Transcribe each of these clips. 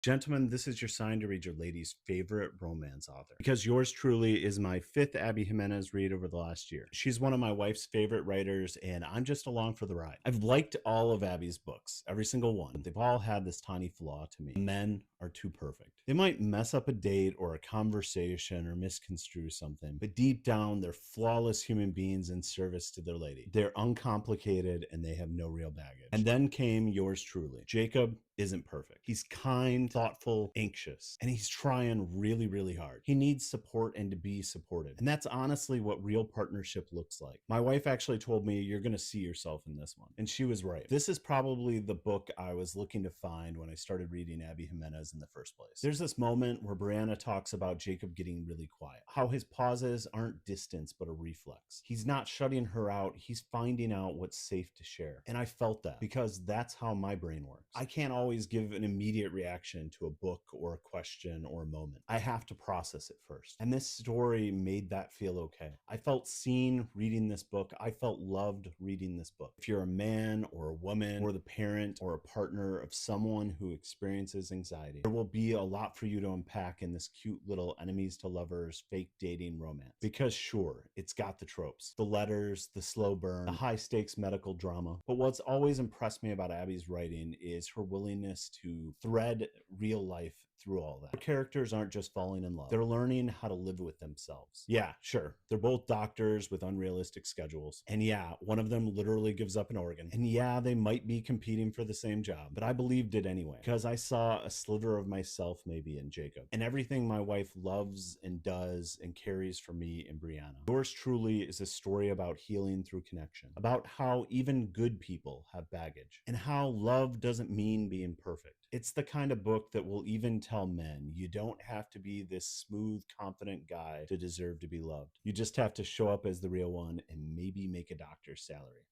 Gentlemen, this is your sign to read your lady's favorite romance author. Because yours truly is my fifth Abby Jimenez read over the last year. She's one of my wife's favorite writers, and I'm just along for the ride. I've liked all of Abby's books, every single one. They've all had this tiny flaw to me. Men are too perfect. They might mess up a date or a conversation or misconstrue something, but deep down, they're flawless human beings in service to their lady. They're uncomplicated and they have no real baggage. And then came yours truly. Jacob isn't perfect. He's kind, thoughtful, anxious, and he's trying really, really hard. He needs support and to be supported. And that's honestly what real partnership looks like. My wife actually told me, you're going to see yourself in this one. And she was right. This is probably the book I was looking to find when I started reading Abby Jimenez in the first place. There's this moment where Brianna talks about Jacob getting really quiet, how his pauses aren't distance, but a reflex. He's not shutting her out. He's finding out what's safe to share. And I felt that because that's how my brain works. I can't always give an immediate reaction to a book or a question or a moment. I have to process it first. And this story made that feel okay. I felt seen reading this book. I felt loved reading this book. If you're a man or a woman or the parent or a partner of someone who experiences anxiety, there will be a lot for you to unpack in this cute little enemies to lovers, fake dating romance. Because sure, it's got the tropes, the letters, the slow burn, the high stakes medical drama. But what's always impressed me about Abby's writing is her willingness to thread real life through all that. The characters aren't just falling in love. They're learning how to live with themselves. Yeah, sure. They're both doctors with unrealistic schedules. And yeah, one of them literally gives up an organ. And yeah, they might be competing for the same job, but I believed it anyway because I saw a sliver of myself maybe in Jacob and everything my wife loves and does and carries for me in Brianna. Yours truly is a story about healing through connection, about how even good people have baggage and how love doesn't mean being perfect. It's the kind of book that will even tell men you don't have to be this smooth, confident guy to deserve to be loved. You just have to show up as the real one and maybe make a doctor's salary.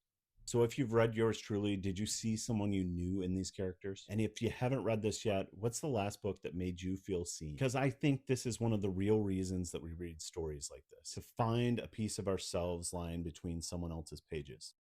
So if you've read yours truly, did you see someone you knew in these characters? And if you haven't read this yet, what's the last book that made you feel seen? Because I think this is one of the real reasons that we read stories like this, to find a piece of ourselves lying between someone else's pages.